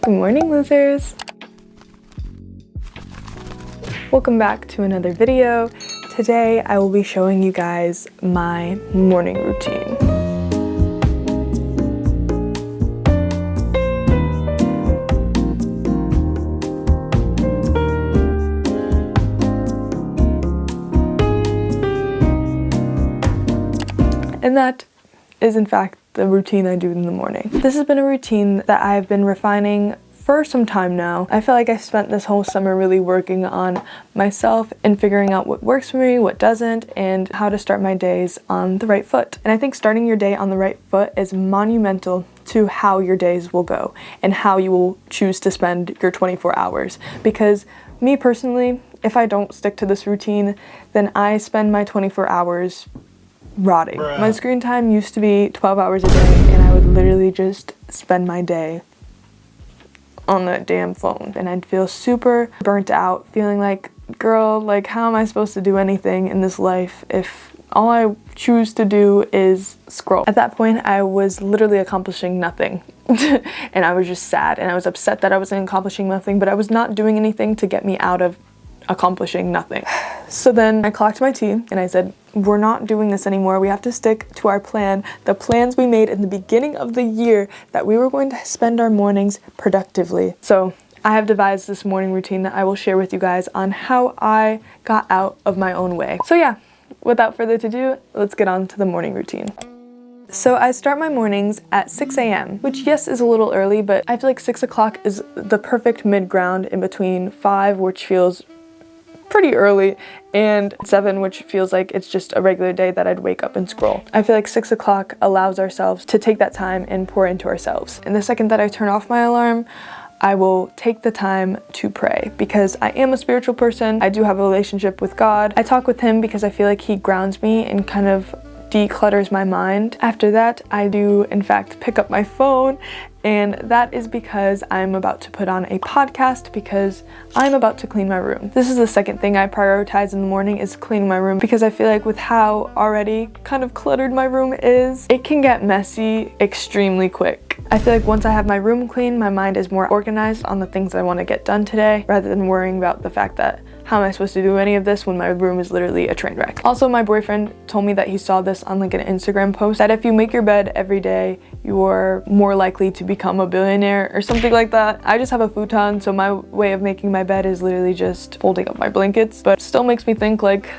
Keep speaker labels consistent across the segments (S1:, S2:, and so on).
S1: Good morning, losers! Welcome back to another video. Today I will be showing you guys my morning routine. And that is in fact the routine I do in the morning. This has been a routine that I've been refining for some time now. I feel like I spent this whole summer really working on myself and figuring out what works for me, what doesn't, and how to start my days on the right foot. And I think starting your day on the right foot is monumental to how your days will go and how you will choose to spend your 24 hours. Because me personally, if I don't stick to this routine, then I spend my 24 hours rotting. My screen time used to be 12 hours a day, and I would literally just spend my day on that damn phone. And I'd feel super burnt out, feeling like, girl, like, how am I supposed to do anything in this life if all I choose to do is scroll? At that point, I was literally accomplishing nothing. And I was just sad, and I was upset that I wasn't accomplishing nothing, but I was not doing anything to get me out of accomplishing nothing. So then I clocked my tea and I said, we're not doing this anymore. We have to stick to our plan, the plans we made in the beginning of the year that we were going to spend our mornings productively. So I have devised this morning routine that I will share with you guys on how I got out of my own way. So yeah, without further ado, let's get on to the morning routine. So I start my mornings at 6 a.m., which yes is a little early, but I feel like 6 o'clock is the perfect mid-ground in between 5, which feels pretty early, and 7, which feels like it's just a regular day that I'd wake up and scroll. I feel like 6 o'clock allows ourselves to take that time and pour into ourselves. And the second that I turn off my alarm, I will take the time to pray because I am a spiritual person. I do have a relationship with God. I talk with him because I feel like he grounds me and kind of declutters my mind. After that, I do in fact pick up my phone, and that is because I'm about to put on a podcast because I'm about to clean my room. This is the second thing I prioritize in the morning, is cleaning my room, because I feel like with how already kind of cluttered my room is, it can get messy extremely quick. I feel like once I have my room clean, my mind is more organized on the things I want to get done today, rather than worrying about the fact that how am I supposed to do any of this when my room is literally a train wreck. Also, my boyfriend told me that he saw this on like an Instagram post, that if you make your bed every day, you're more likely to become a billionaire or something like that. I just have a futon, so my way of making my bed is literally just folding up my blankets, but still makes me think like,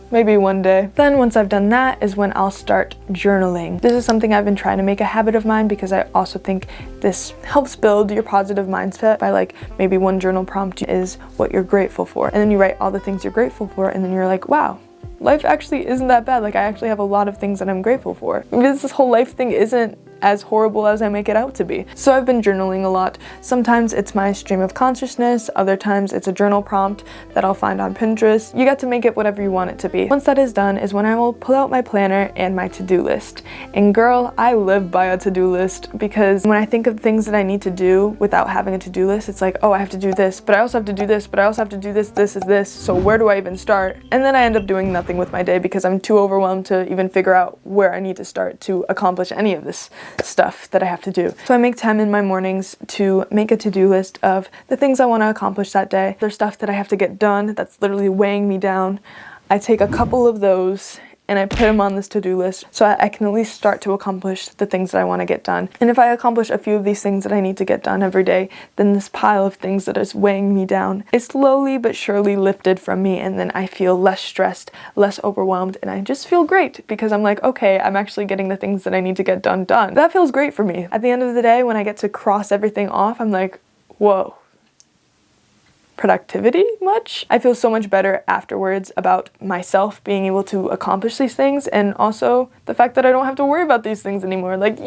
S1: maybe one day. Then once I've done that is when I'll start journaling. This is something I've been trying to make a habit of mine because I also think this helps build your positive mindset by like maybe one journal prompt is what you're grateful for. And then you write all the things you're grateful for, and then you're like, wow, life actually isn't that bad. Like I actually have a lot of things that I'm grateful for. This whole life thing isn't as horrible as I make it out to be. So I've been journaling a lot. Sometimes it's my stream of consciousness, other times it's a journal prompt that I'll find on Pinterest. You get to make it whatever you want it to be. Once that is done is when I will pull out my planner and my to-do list. And girl, I live by a to-do list, because when I think of things that I need to do without having a to-do list, it's like, oh, I have to do this, but I also have to do this, but I also have to do this, this is this, so where do I even start? And then I end up doing nothing with my day because I'm too overwhelmed to even figure out where I need to start to accomplish any of this stuff that I have to do. So I make time in my mornings to make a to-do list of the things I want to accomplish that day. There's stuff that I have to get done that's literally weighing me down. I take a couple of those and I put them on this to-do list so I can at least start to accomplish the things that I want to get done. And if I accomplish a few of these things that I need to get done every day, then this pile of things that is weighing me down is slowly but surely lifted from me, and then I feel less stressed, less overwhelmed, and I just feel great because I'm like, okay, I'm actually getting the things that I need to get done. That feels great for me. At the end of the day, when I get to cross everything off, I'm like, whoa. Productivity much? I feel so much better afterwards about myself being able to accomplish these things, and also the fact that I don't have to worry about these things anymore. Like, yay!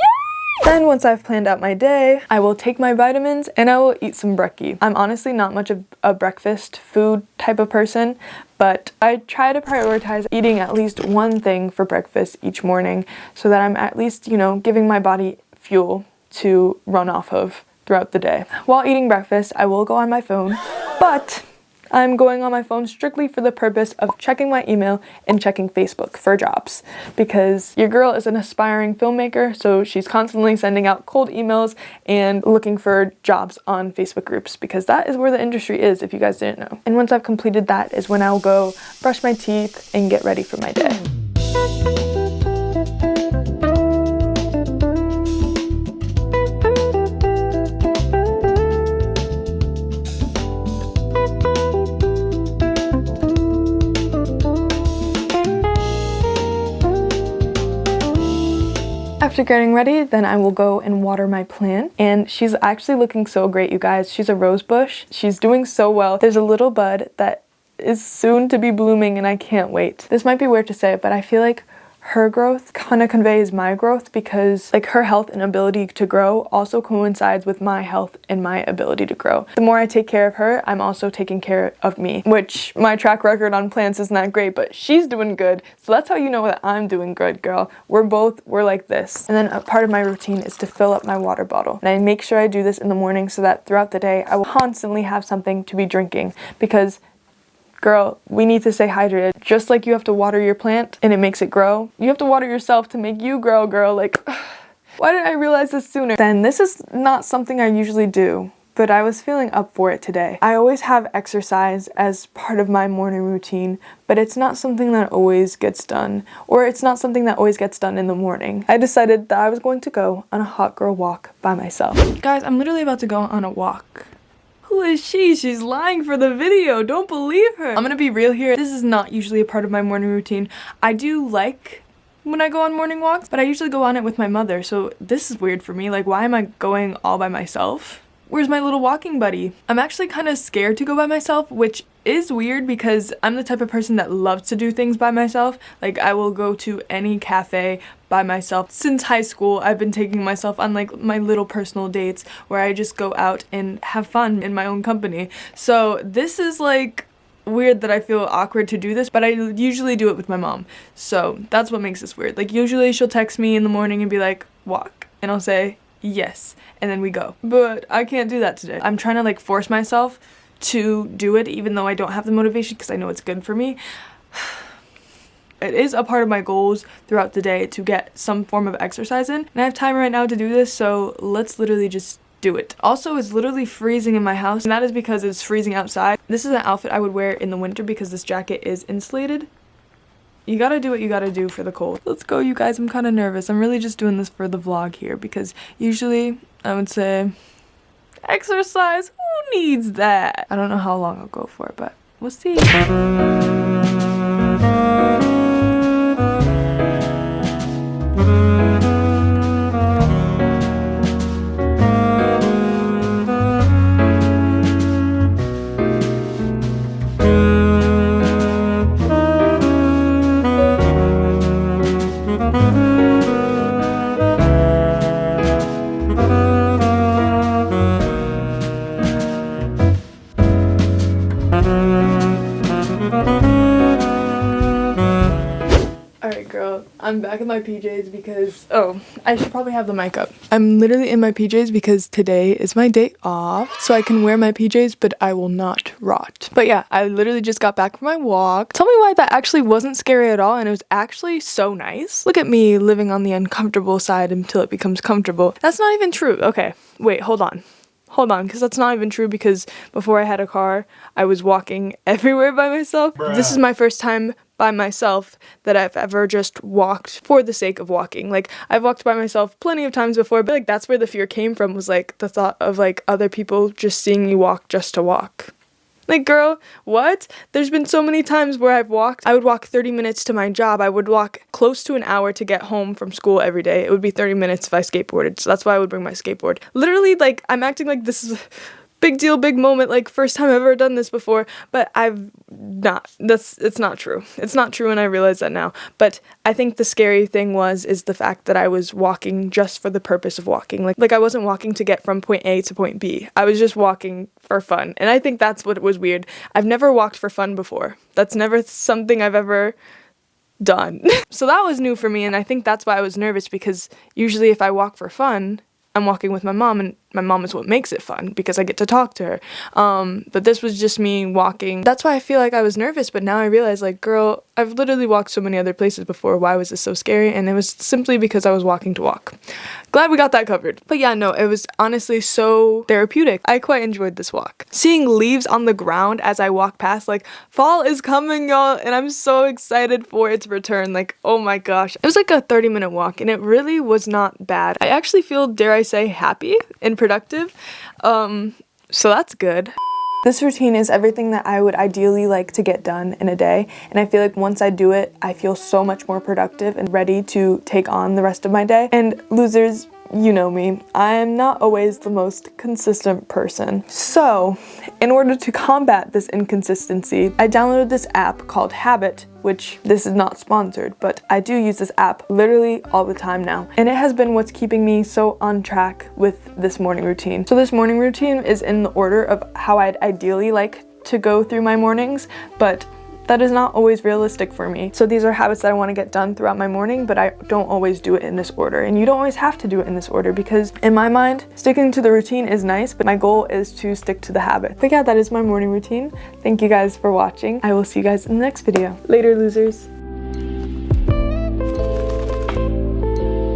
S1: Then once I've planned out my day, I will take my vitamins and I will eat some brekkie. I'm honestly not much of a breakfast food type of person, but I try to prioritize eating at least one thing for breakfast each morning so that I'm at least, you know, giving my body fuel to run off of throughout the day. While eating breakfast, I will go on my phone, but I'm going on my phone strictly for the purpose of checking my email and checking Facebook for jobs, because your girl is an aspiring filmmaker, so she's constantly sending out cold emails and looking for jobs on Facebook groups, because that is where the industry is, if you guys didn't know. And once I've completed that is when I'll go brush my teeth and get ready for my day. After getting ready, then I will go and water my plant, and she's actually looking so great, you guys. She's a rose bush. She's doing so well. There's a little bud that is soon to be blooming, and I can't wait. This might be weird to say, but I feel like her growth kind of conveys my growth, because like her health and ability to grow also coincides with my health and my ability to grow. The more I take care of her, I'm also taking care of me, which my track record on plants isn't that great, but she's doing good. So that's how you know that I'm doing good, girl. We're like this. And then a part of my routine is to fill up my water bottle. And I make sure I do this in the morning so that throughout the day, I will constantly have something to be drinking, because girl, we need to stay hydrated. Just like you have to water your plant and it makes it grow, you have to water yourself to make you grow, girl. Like, why didn't I realize this sooner? Then this is not something I usually do, but I was feeling up for it today. I always have exercise as part of my morning routine, but it's not something that always gets done, or it's not something that always gets done in the morning. I decided that I was going to go on a hot girl walk by myself. Guys, I'm literally about to go on a walk. Who is she? She's lying for the video. Don't believe her. I'm gonna be real here. This is not usually a part of my morning routine. I do like when I go on morning walks, but I usually go on it with my mother. So this is weird for me. Like, why am I going all by myself? Where's my little walking buddy? I'm actually kind of scared to go by myself, which is weird because I'm the type of person that loves to do things by myself. Like, I will go to any cafe by myself. Since high school, I've been taking myself on like my little personal dates where I just go out and have fun in my own company. So this is like weird that I feel awkward to do this, but I usually do it with my mom. So that's what makes this weird. Like, usually she'll text me in the morning and be like, walk, and I'll say yes, and then we go. But I can't do that today. I'm trying to like force myself to do it even though I don't have the motivation, because I know it's good for me. It is a part of my goals throughout the day to get some form of exercise in, and I have time right now to do this, so let's literally just do it. Also, it's literally freezing in my house, and that is because it's freezing outside. This is an outfit I would wear in the winter because this jacket is insulated. You gotta do what you gotta do for the cold. Let's go, you guys. I'm kind of nervous. I'm really just doing this for the vlog here, because usually I would say exercise. Who needs that? I don't know how long I'll go for, but we'll see. I'm back in my PJs because, oh, I should probably have the mic up. I'm literally in my PJs because today is my day off, so I can wear my PJs, but I will not rot. But yeah, I literally just got back from my walk. Tell me why that actually wasn't scary at all, and it was actually so nice. Look at me living on the uncomfortable side until it becomes comfortable. That's not even true. Okay, wait, hold on, because that's not even true, because before I had a car, I was walking everywhere by myself. Bruh. This is my first time by myself that I've ever just walked for the sake of walking. Like, I've walked by myself plenty of times before, but like that's where the fear came from, was like the thought of like other people just seeing me walk just to walk. Like, girl, what? There's been so many times where I've walked. I would walk 30 minutes to my job. I would walk close to an hour to get home from school every day. It would be 30 minutes if I skateboarded. So that's why I would bring my skateboard. Literally, like, I'm acting like this is a big deal, big moment, like first time I've ever done this before, but I've not. It's not true. It's not true, and I realize that now. But I think the scary thing is the fact that I was walking just for the purpose of walking. Like I wasn't walking to get from point A to point B. I was just walking for fun, and I think that's what was weird. I've never walked for fun before. That's never something I've ever done. So that was new for me, and I think that's why I was nervous, because usually if I walk for fun, I'm walking with my mom, and my mom is what makes it fun because I get to talk to her. But this was just me walking. That's why I feel like I was nervous, but now I realize, like, girl, I've literally walked so many other places before. Why was this so scary? And it was simply because I was walking to walk. Glad we got that covered. But yeah, no, it was honestly so therapeutic. I quite enjoyed this walk. Seeing leaves on the ground as I walk past, like, fall is coming, y'all, and I'm so excited for its return. Like, oh my gosh. It was like a 30-minute walk, and it really was not bad. I actually feel, dare I say, happy and productive. So that's good. This routine is everything that I would ideally like to get done in a day, and I feel like once I do it, I feel so much more productive and ready to take on the rest of my day. And losers, you know me, I'm not always the most consistent person. So, in order to combat this inconsistency, I downloaded this app called Habit, which this is not sponsored, but I do use this app literally all the time now. And it has been what's keeping me so on track with this morning routine. So this morning routine is in the order of how I'd ideally like to go through my mornings, but that is not always realistic for me. So these are habits that I want to get done throughout my morning, but I don't always do it in this order. And you don't always have to do it in this order because in my mind, sticking to the routine is nice, but my goal is to stick to the habit. But yeah, that is my morning routine. Thank you guys for watching. I will see you guys in the next video. Later, losers.